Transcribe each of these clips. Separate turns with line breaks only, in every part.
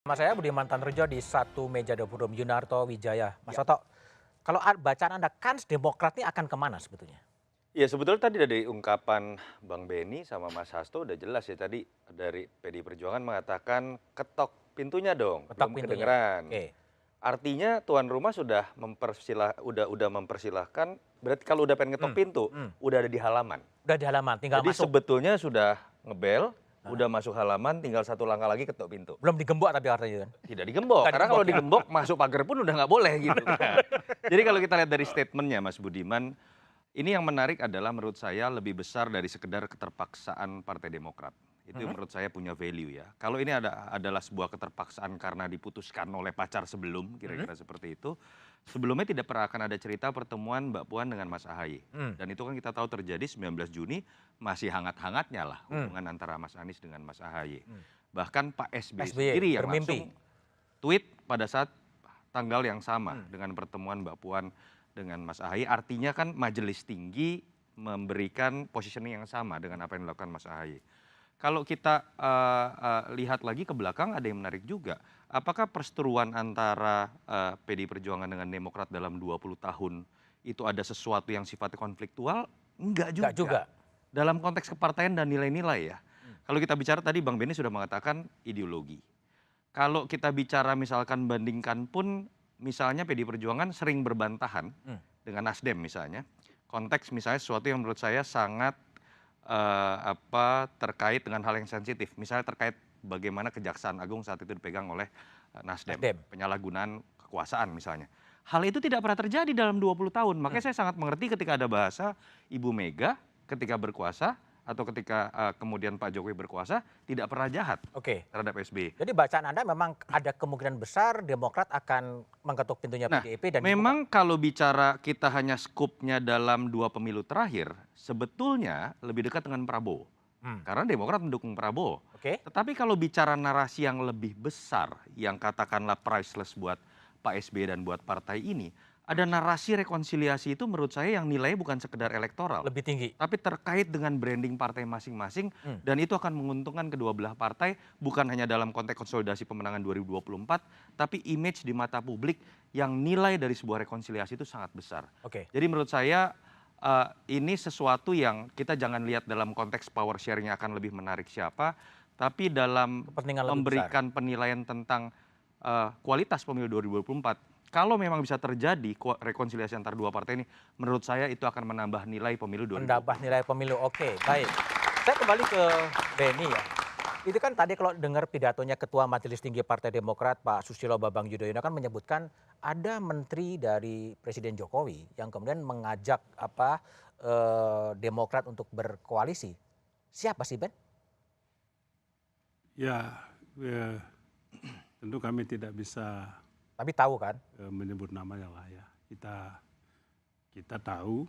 Sama saya Budiman Tanrujo di satu meja forum Yunarto Wijaya. Mas Toto, kalau bacaan Anda kans Demokrat ini akan kemana sebetulnya?
Ya sebetulnya tadi dari ungkapan Bang Benny sama Mas Hasto udah jelas ya tadi dari PDI Perjuangan mengatakan ketok pintunya dong,
Ketok
belum
pintunya.
kedengeran.
Oke.
Artinya tuan rumah sudah udah mempersilahkan, berarti kalau udah pengen ngetok pintu, udah ada di halaman.
Udah di halaman, tinggal
Jadi
masuk.
sebetulnya sudah ngebel, udah masuk halaman, tinggal satu langkah lagi ketok pintu.
Belum digembok tapi artinya kan?
Tidak digembok,
Nggak
karena kalau
digembok, ya?
digembok masuk pagar pun udah nggak boleh gitu. Jadi kalau kita lihat dari statementnya Mas Budiman, ini yang menarik adalah menurut saya lebih besar dari sekedar keterpaksaan Partai Demokrat. Itu menurut saya punya value ya. Kalau ini adalah sebuah keterpaksaan karena diputuskan oleh pacar sebelum, kira-kira seperti itu. Sebelumnya tidak pernah akan ada cerita pertemuan Mbak Puan dengan Mas Ahaye. Dan itu kan kita tahu terjadi 19 Juni, masih hangat-hangatnya lah hubungan antara Mas Anies dengan Mas Ahaye. Bahkan Pak SBY sendiri yang
bermimpi
langsung tweet pada saat tanggal yang sama dengan pertemuan Mbak Puan dengan Mas Ahaye. Artinya kan majelis tinggi memberikan positioning yang sama dengan apa yang dilakukan Mas Ahaye. Kalau kita lihat lagi ke belakang ada yang menarik juga. Apakah perseteruan antara PDI Perjuangan dengan Demokrat dalam 20 tahun itu ada sesuatu yang sifatnya konfliktual? Enggak juga.
Enggak juga.
Dalam konteks kepartaian dan nilai-nilai ya. Kalau kita bicara tadi Bang Benny sudah mengatakan ideologi. Kalau kita bicara misalkan bandingkan pun misalnya PDI Perjuangan sering berbantahan dengan Nasdem misalnya. Konteks misalnya sesuatu yang menurut saya sangat terkait dengan hal yang sensitif. Misalnya terkait bagaimana Kejaksaan Agung saat itu dipegang oleh Nasdem. Penyalahgunaan kekuasaan misalnya. Hal itu tidak pernah terjadi dalam 20 tahun. Makanya saya sangat mengerti ketika ada bahasa Ibu Mega ketika berkuasa atau ketika kemudian Pak Jokowi berkuasa tidak pernah jahat terhadap SBY.
Jadi bacaan Anda memang ada kemungkinan besar Demokrat akan mengetuk pintunya PDIP dan
memang kalau bicara kita hanya skupnya dalam 2 pemilu terakhir, sebetulnya lebih dekat dengan Prabowo. Karena Demokrat mendukung Prabowo. Tetapi kalau bicara narasi yang lebih besar, yang katakanlah priceless buat Pak SBY dan buat partai ini, ada narasi rekonsiliasi itu menurut saya yang nilainya bukan sekedar elektoral.
lebih tinggi.
Tapi terkait dengan branding partai masing-masing dan itu akan menguntungkan kedua belah partai bukan hanya dalam konteks konsolidasi pemenangan 2024 tapi image di mata publik yang nilai dari sebuah rekonsiliasi itu sangat besar. Jadi menurut saya ini sesuatu yang kita jangan lihat dalam konteks power sharing yang akan lebih menarik siapa, tapi dalam memberikan penilaian tentang kualitas pemilu 2024. Kalau memang bisa terjadi rekonsiliasi antara dua partai ini, menurut saya itu akan menambah nilai pemilu 2024.
Menambah nilai pemilu, oke, baik. Saya kembali ke Benny ya. Itu kan tadi kalau dengar pidatonya Ketua Majelis Tinggi Partai Demokrat Pak Susilo Bambang Yudhoyono kan menyebutkan ada menteri dari Presiden Jokowi yang kemudian mengajak Demokrat untuk berkoalisi. Siapa sih Ben?
Ya, tentu kami tidak bisa.
Tapi tahu kan?
Menyebut namanya lah ya. Kita tahu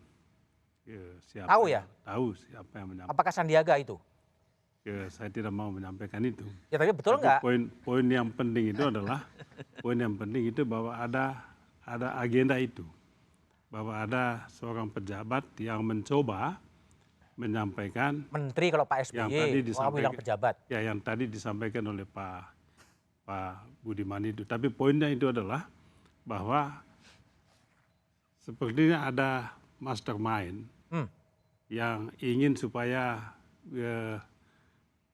siapa.
Tahu ya?
Tahu siapa yang menyampaikan.
Apakah Sandiaga itu?
Saya tidak mau menyampaikan itu.
Ya tapi betul nggak?
Poin yang penting itu adalah bahwa ada agenda itu, bahwa ada seorang pejabat yang mencoba menyampaikan.
Menteri kalau Pak SBY, bilang pejabat.
Ya, yang tadi disampaikan oleh Pak Budiman itu. Tapi poinnya itu adalah bahwa sepertinya ada mastermind yang ingin supaya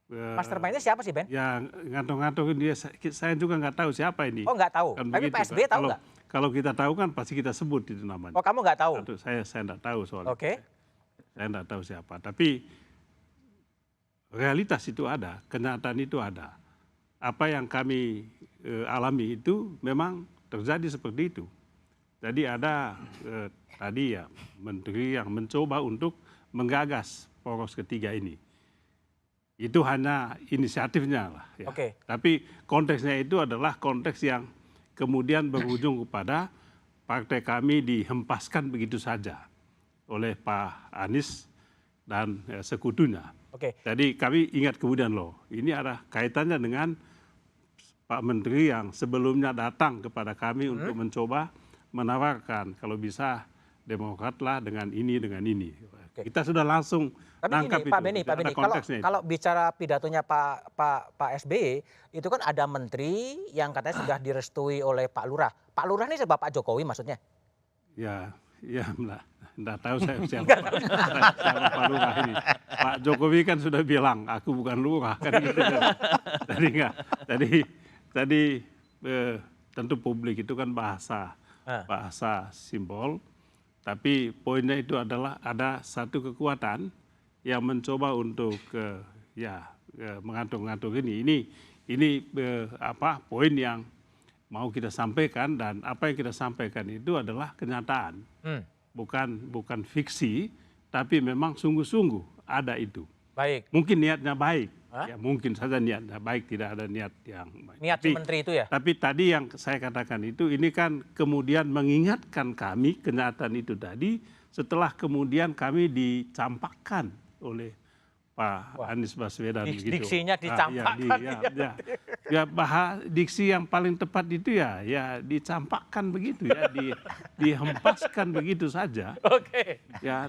mastermind-nya siapa sih Ben?
Yang ngantong-ngantongin dia, saya juga nggak tahu siapa ini.
Oh nggak tahu,
kan
tapi
begitu,
Pak SBY tahu nggak?
Kalau kita tahu kan pasti kita sebut itu namanya.
Oh kamu nggak tahu?
Saya nggak tahu soalnya. Saya nggak tahu siapa, tapi realitas itu ada, kenyataan itu ada. Apa yang kami alami itu memang terjadi seperti itu. Jadi ada tadi ya menteri yang mencoba untuk menggagas poros ketiga ini. Itu hanya inisiatifnya lah. Ya. Tapi konteksnya itu adalah konteks yang kemudian berujung kepada partai kami dihempaskan begitu saja oleh Pak Anies dan sekutunya. Jadi kami ingat kemudian ini ada kaitannya dengan Pak Menteri yang sebelumnya datang kepada kami untuk mencoba menawarkan kalau bisa Demokrat lah dengan ini. Kita sudah langsung
Tapi
nangkap
gini,
itu.
Pak
Ada
Beni,
konteksnya itu.
kalau bicara pidatonya Pak SBY, itu kan ada menteri yang katanya sudah direstui oleh Pak Lurah. Pak Lurah ini sebab Pak Jokowi maksudnya?
Ya, enggak tahu saya siapa Pak Lurah ini. Pak Jokowi kan sudah bilang, aku bukan lurah kan gitu. Tadi tentu publik itu kan bahasa simbol. Tapi poinnya itu adalah ada satu kekuatan yang mencoba untuk mengatur-ngatur ini. Ini poin yang mau kita sampaikan, dan apa yang kita sampaikan itu adalah kenyataan. Bukan fiksi, tapi memang sungguh-sungguh ada itu.
Baik.
Mungkin niatnya baik. Ya, mungkin saja niatnya baik, tidak ada niat yang baik.
Niat si menteri itu ya?
Tapi tadi yang saya katakan itu, ini kan kemudian mengingatkan kami kenyataan itu tadi, setelah kemudian kami dicampakkan oleh Pak Anies Baswedan.
Diksinya dicampakkan.
Diksi yang paling tepat itu ya dicampakkan begitu ya, dihempaskan begitu saja.
Oke.
Ya,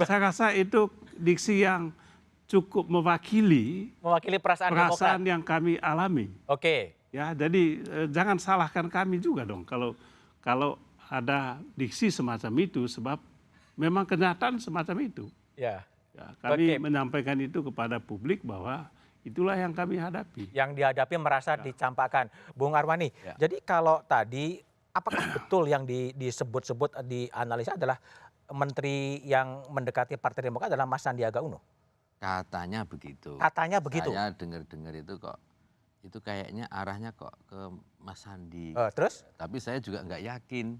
saya rasa itu diksi yang cukup mewakili
perasaan
yang kami alami.
Oke.
Ya, jadi jangan salahkan kami juga dong kalau ada diksi semacam itu, sebab memang kenyataan semacam itu.
Ya.
Ya, kami menyampaikan itu kepada publik bahwa itulah yang kami hadapi.
Yang dihadapi merasa dicampakkan. Bung Arwani, jadi kalau tadi apakah betul yang disebut-sebut dianalisa adalah menteri yang mendekati Partai Demokrat adalah Mas Sandiaga Uno?
Katanya begitu.
Katanya begitu.
Saya dengar-dengar itu kok, itu kayaknya arahnya kok ke Mas Sandi.
Terus?
Tapi saya juga nggak yakin,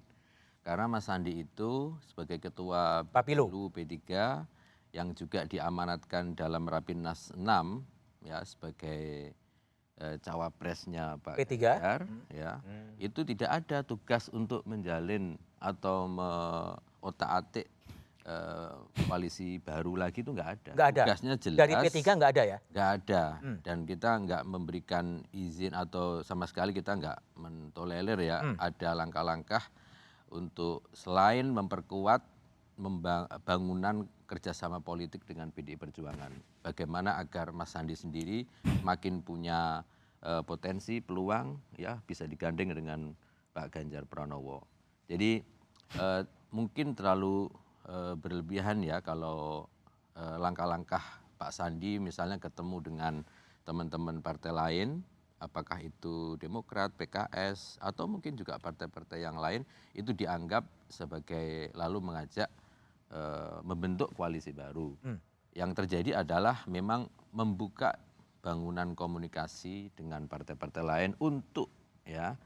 karena Mas Sandi itu sebagai ketua
Bapilu
P3 yang juga diamanatkan dalam Rapimnas 6 ya sebagai cawapresnya Pak
P3
Ganjar, ya itu tidak ada tugas untuk menjalin atau otak-atik koalisi baru lagi, itu nggak ada.
Nggak ada.
Tugasnya jelas.
Dari P3 nggak ada ya?
Nggak ada. Dan kita nggak memberikan izin atau sama sekali kita nggak mentolerir ya ada langkah-langkah untuk selain memperkuat bangunan kerjasama politik dengan PDI Perjuangan. Bagaimana agar Mas Sandi sendiri makin punya potensi, peluang ya bisa digandeng dengan Pak Ganjar Pranowo. Jadi mungkin terlalu berlebihan ya kalau langkah-langkah Pak Sandi misalnya ketemu dengan teman-teman partai lain, apakah itu Demokrat, PKS, atau mungkin juga partai-partai yang lain, itu dianggap sebagai lalu mengajak membentuk koalisi baru. Yang terjadi adalah memang membuka bangunan komunikasi dengan partai-partai lain untuk ya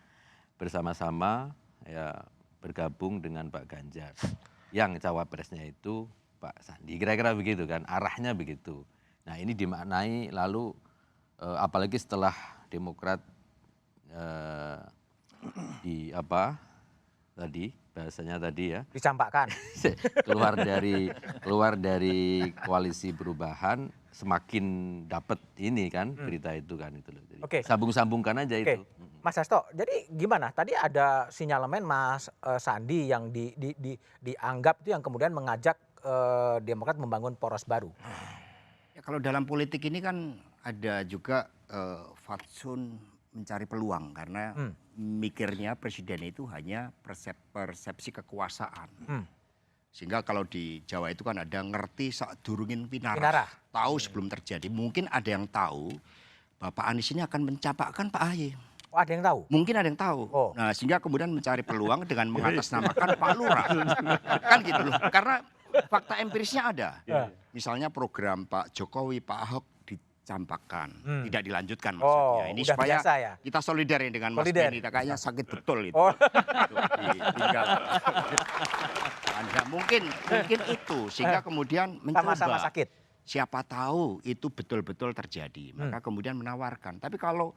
bersama-sama ya bergabung dengan Pak Ganjar. Yang cawapresnya itu Pak Sandi, kira-kira begitu kan, arahnya begitu. Nah ini dimaknai lalu apalagi setelah Demokrat bahasanya tadi ya
dicampakkan
keluar dari koalisi perubahan, semakin dapat ini kan berita itu kan itu loh. Jadi sambung-sambungkan aja itu.
Mas Hasto, jadi gimana? Tadi ada sinyalemen Mas Sandi yang dianggap itu yang kemudian mengajak Demokrat membangun poros baru.
Ya, kalau dalam politik ini kan ada juga fatsun mencari peluang, karena mikirnya presiden itu hanya persepsi kekuasaan. Sehingga kalau di Jawa itu kan ada ngerti sak durungin pinarah. Tahu sebelum terjadi. Mungkin ada yang tahu Bapak Anies ini akan mencapakkan Pak AHY.
Oh, ada yang tahu?
Mungkin ada yang tahu. Nah, sehingga kemudian mencari peluang dengan mengatasnamakan Pak Lurah. Kan gitu loh. Karena fakta empirisnya ada. Misalnya program Pak Jokowi, Pak Ahok dicampakkan, tidak dilanjutkan maksudnya. Ini supaya kita solidar dengan Mas Beni, kayaknya sakit betul itu. Tinggal. Mungkin itu, sehingga kemudian mencoba.
Sama-sama sakit.
Siapa tahu itu betul-betul terjadi, maka kemudian menawarkan. Tapi kalau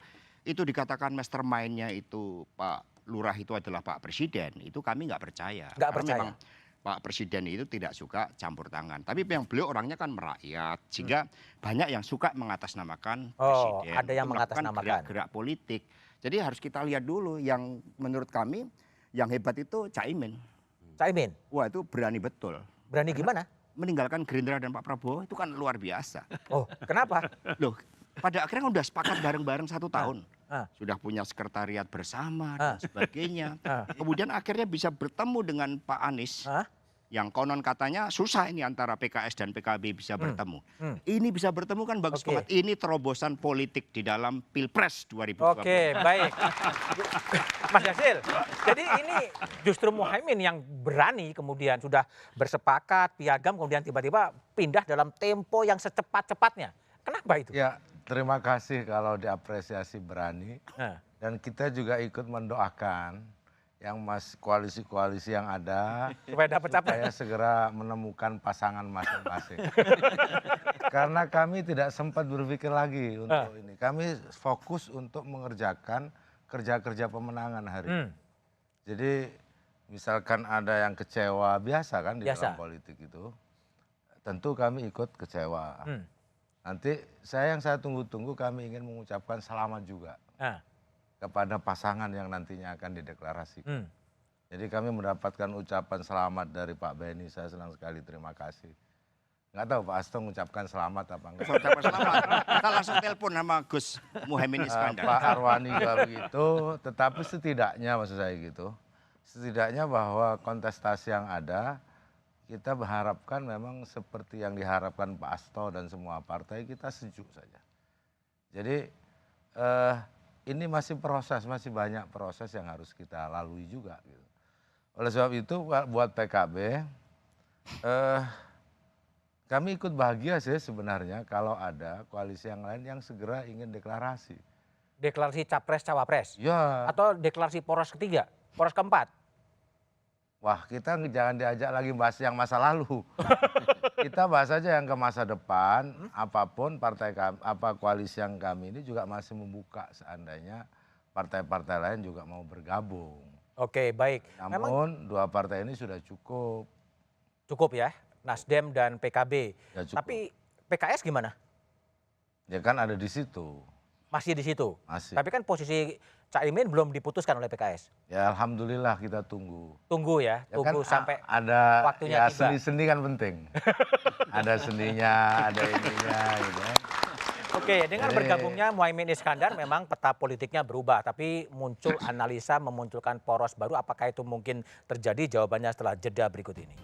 itu dikatakan mastermind-nya itu Pak Lurah itu adalah Pak Presiden, itu kami nggak percaya.
Nggak
percaya.
Memang
Pak Presiden itu tidak suka campur tangan. Tapi yang beliau orangnya kan merakyat, sehingga banyak yang suka mengatasnamakan Presiden.
Ada yang mengatasnamakan
gerak-gerak politik. Jadi harus kita lihat dulu, yang menurut kami yang hebat itu Caimin.
Caimin?
Wah, itu berani betul.
Berani gimana?
meninggalkan Gerindra dan Pak Prabowo itu kan luar biasa.
Oh, kenapa?
Loh, pada akhirnya kan udah sepakat bareng-bareng 1 tahun.
Ah.
Sudah punya sekretariat bersama
Ah.
dan sebagainya.
Ah.
Kemudian akhirnya bisa bertemu dengan Pak Anies.
Hah?
Yang konon katanya susah ini antara PKS dan PKB bisa bertemu. Ini bisa bertemu kan bagus
Oke.
banget. Ini terobosan politik di dalam Pilpres 2024.
Oke, baik. Mas Yasil, jadi ini justru Muhaimin yang berani kemudian sudah bersepakat, piagam, kemudian tiba-tiba pindah dalam tempo yang secepat-cepatnya. Kenapa itu?
Ya, terima kasih kalau diapresiasi berani.
Nah,
Dan kita juga ikut mendoakan yang koalisi-koalisi yang ada
supaya dapat capres.
supaya segera menemukan pasangan masing-masing. Karena kami tidak sempat berpikir lagi untuk ini. Kami fokus untuk mengerjakan kerja-kerja pemenangan hari ini. Jadi misalkan ada yang kecewa, biasa kan di
Biasa.
dalam politik itu. Tentu kami ikut kecewa. Nanti yang saya tunggu-tunggu kami ingin mengucapkan selamat juga
Nah,
kepada pasangan yang nantinya akan dideklarasikan. Jadi kami mendapatkan ucapan selamat dari Pak Benny, saya senang sekali, terima kasih. Nggak tahu Pak Hasto mengucapkan selamat apa enggak.
Saya ucapkan selamat. Kita langsung telepon sama Gus Muhaimin Iskandar.
Pak Arwani juga begitu, tetapi setidaknya maksud saya gitu, setidaknya bahwa kontestasi yang ada, kita berharapkan memang seperti yang diharapkan Pak Hasto dan semua partai, kita sejuk saja. Jadi ini masih proses, masih banyak proses yang harus kita lalui juga. Gitu. Oleh sebab itu buat PKB, kami ikut bahagia sih sebenarnya kalau ada koalisi yang lain yang segera ingin deklarasi.
deklarasi capres-cawapres?
Ya,
Atau deklarasi poros ketiga, poros keempat?
wah kita jangan diajak lagi bahas yang masa lalu. Kita bahas aja yang ke masa depan, apapun partai kami, koalisi yang kami ini juga masih membuka seandainya partai-partai lain juga mau bergabung.
Oke, baik. Memang
Namun dua partai ini sudah cukup.
cukup ya, Nasdem dan PKB.
Ya cukup.
Tapi PKS gimana?
Ya kan ada di situ,
Masih di situ.
masih.
Tapi kan posisi Caimin belum diputuskan oleh PKS.
Ya alhamdulillah kita tunggu.
Tunggu ya,
Ya
tunggu
kan
sampai
ada
waktunya
ya
tiba.
seni-seni kan penting. Ada seninya, ada ininya gitu kan.
Oke, dengan
Jadi-
bergabungnya Muhaimin Iskandar memang peta politiknya berubah, tapi muncul analisa memunculkan poros baru. Apakah itu mungkin terjadi? Jawabannya setelah jeda berikut ini.